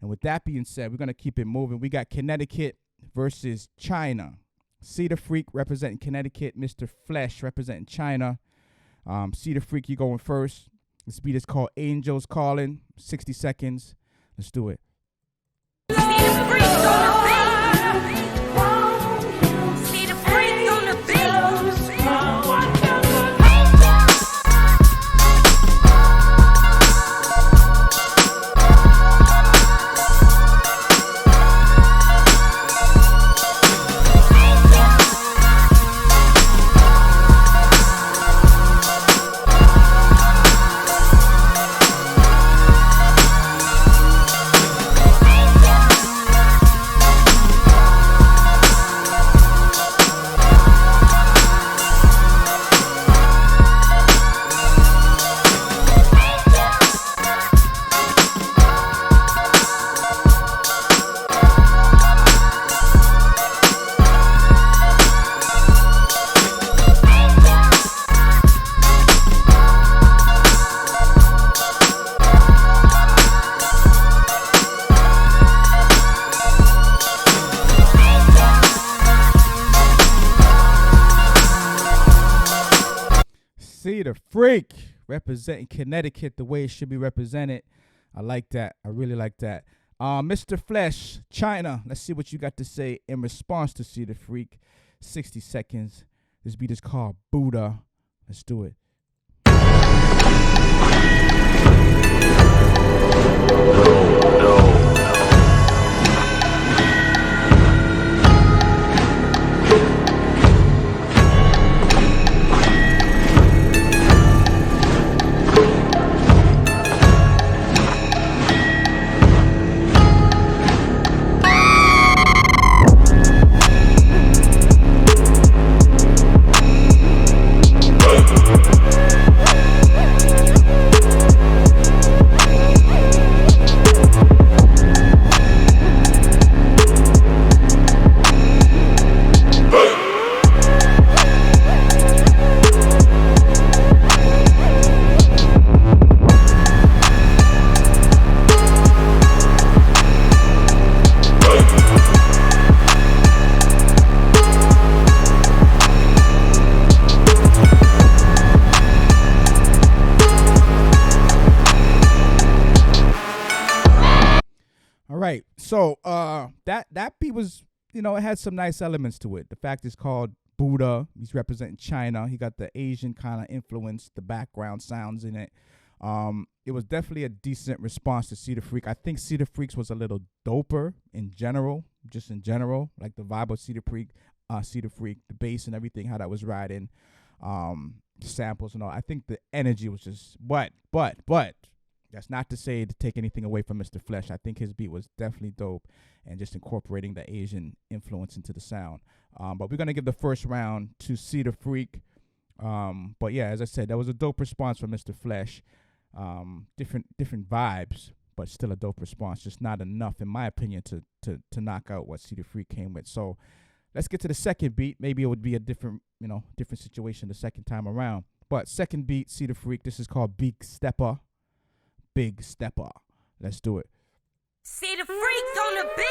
And with that being said, we're going to keep it moving. We got Connecticut versus China. See the Freak representing Connecticut. Mr. Flesh representing China. See the Freak, you going first. This beat is called Angels Calling. 60 seconds. Let's do it. See the freak on the beat. See the freak on the beat. See the Freak representing Connecticut the way it should be represented. I like that. I really like that. Mr. Flesh, China. Let's see what you got to say in response to See the Freak. 60 seconds. This beat is called Buddha. Let's do it. Right. So that beat was, it had some nice elements to it. The fact it's called Buddha. He's representing China. He got the Asian kind of influence, the background sounds in it. It was definitely a decent response to See the Freak. I think See the Freaks was a little doper in general, just in general, like the vibe of See the Freak, the bass and everything, how that was riding, samples and all. I think the energy was just, but that's not to say to take anything away from Mr. Flesh. I think his beat was definitely dope and just incorporating the Asian influence into the sound. But we're going to give the first round to See the Freak. But yeah, as I said, that was a dope response from Mr. Flesh. Different vibes, but still a dope response. Just not enough, in my opinion, to knock out what See the Freak came with. So let's get to the second beat. Maybe it would be a different situation the second time around. But second beat, See the Freak. This is called Big Stepper. Big Stepper. Let's do it. See the freak on the beat.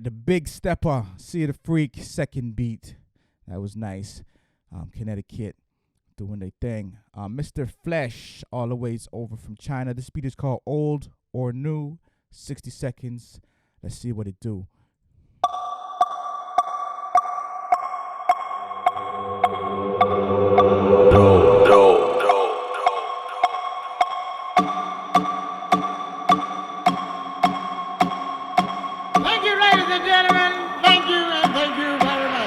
The Big Stepper, See the Freak, second beat. That was nice. Connecticut doing their thing. Mr. Flesh, all the ways over from China. This beat is called Old or new. 60 seconds. Let's see what it do. Thank you, ladies and gentlemen. Thank you, and thank you very much.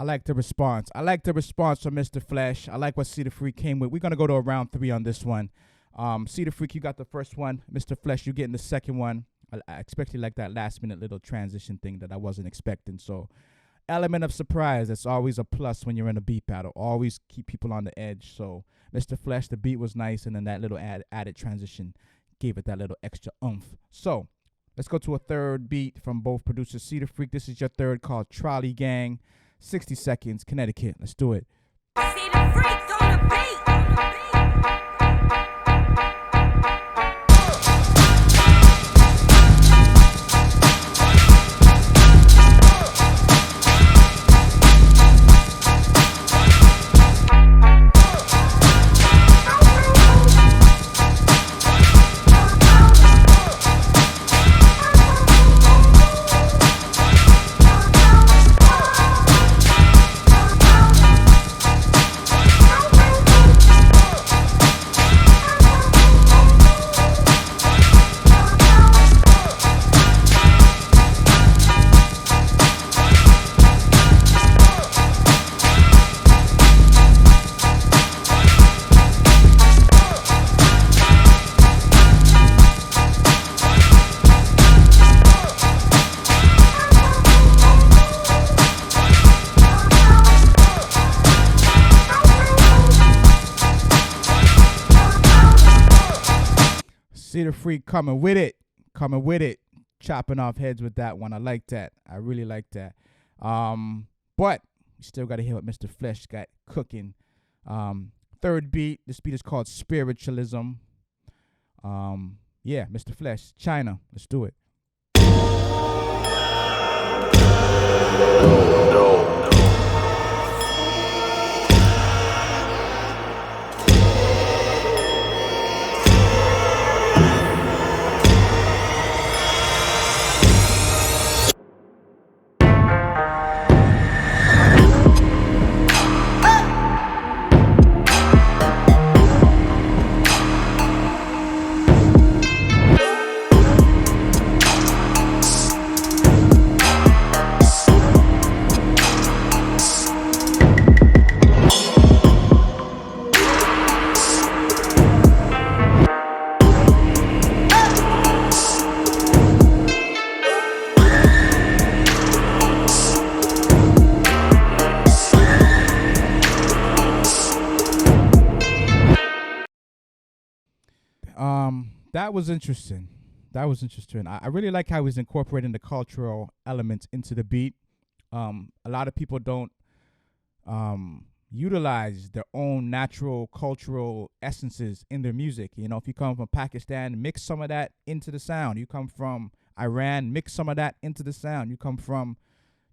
I like the response from Mr. Flesh. I like what Cedar Freak came with. We're going to go to a round 3 on this one. Cedar Freak, you got the first one. Mr. Flesh, you getting the second one. I expected like that last minute little transition thing that I wasn't expecting. So element of surprise, that's always a plus when you're in a beat battle. Always keep people on the edge. So Mr. Flesh, the beat was nice, and then that little added transition gave it that little extra oomph. So let's go to a third beat from both producers. Cedar Freak, this is your third, called Trolley Gang. 60 seconds, Connecticut. Let's do it. See the freaks on the beat. Cedar Freak coming with it, chopping off heads with that one. I like that. I really like that. But you still got to hear what Mr. Flesh got cooking. Third beat. This beat is called Spiritualism. Yeah, Mr. Flesh, China. Let's do it. That was interesting. I really like how he's incorporating the cultural elements into the beat. A lot of people don't utilize their own natural cultural essences in their music. You know, if you come from Pakistan, mix some of that into the sound. You come from Iran, mix some of that into the sound. You come from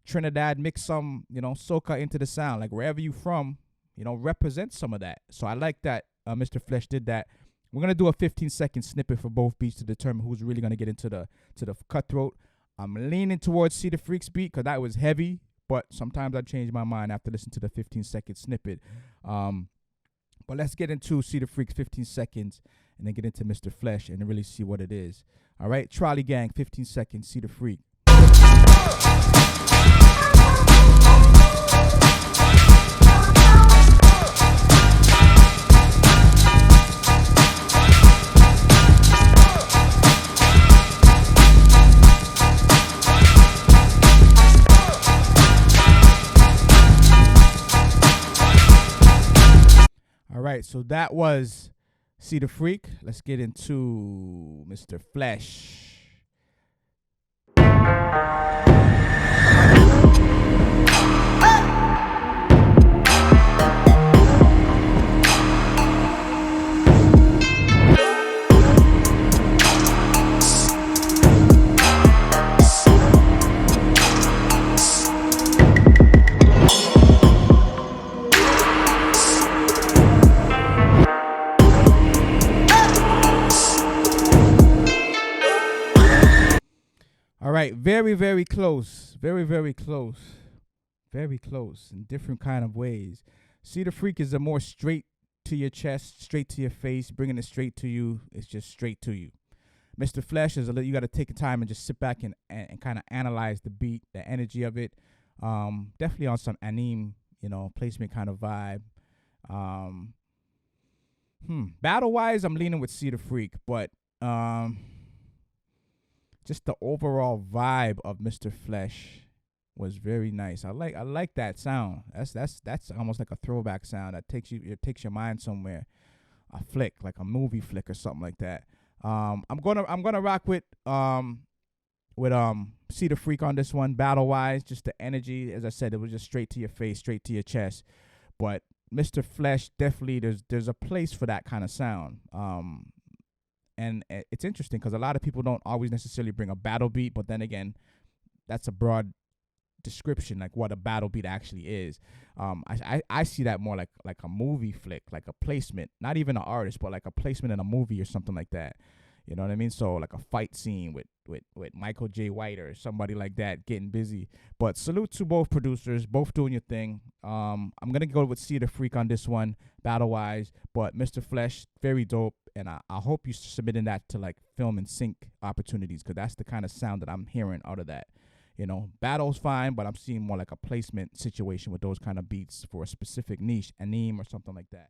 Trinidad, mix some, soca into the sound. Like wherever you from, represent some of that. So I like that Mr. Flesh did that. We're gonna do a 15-second snippet for both beats to determine who's really gonna get into the cutthroat. I'm leaning towards Cedar Freak's beat because that was heavy, but sometimes I change my mind after listening to the 15-second snippet. But let's get into Cedar Freak's 15 seconds and then get into Mr. Flesh and really see what it is. All right, Trolley Gang, 15 seconds, Cedar Freak. right, so that was See the Freak. Let's get into Mr. Flesh. All right, very, very close. Very, very close. Very close in different kind of ways. See the Freak is a more straight to your chest, straight to your face, bringing it straight to you. It's just straight to you. Mr. Flesh is a little, you got to take time and just sit back and kind of analyze the beat, the energy of it. Definitely on some anime, placement kind of vibe. Battle wise, I'm leaning with See the Freak, but just the overall vibe of Mr. Flesh was very nice. I like that sound. That's almost like a throwback sound that takes your mind somewhere. A flick, like a movie flick or something like that. I'm gonna rock with See the Freak on this one. Battle wise, just the energy. As I said, it was just straight to your face, straight to your chest. But Mr. Flesh, definitely there's a place for that kind of sound. And it's interesting because a lot of people don't always necessarily bring a battle beat, but then again, that's a broad description, like what a battle beat actually is. I see that more like a movie flick, like a placement, not even an artist, but like a placement in a movie or something like that. You know what I mean? So like a fight scene with Michael J. White or somebody like that getting busy. But salute to both producers, both doing your thing. I'm gonna go with See the Freak on this one, battle wise. But Mr. Flesh, very dope, and I hope you submitting that to like film and sync opportunities, because that's the kind of sound that I'm hearing out of that. Battle's fine, but I'm seeing more like a placement situation with those kind of beats for a specific niche, anime or something like that.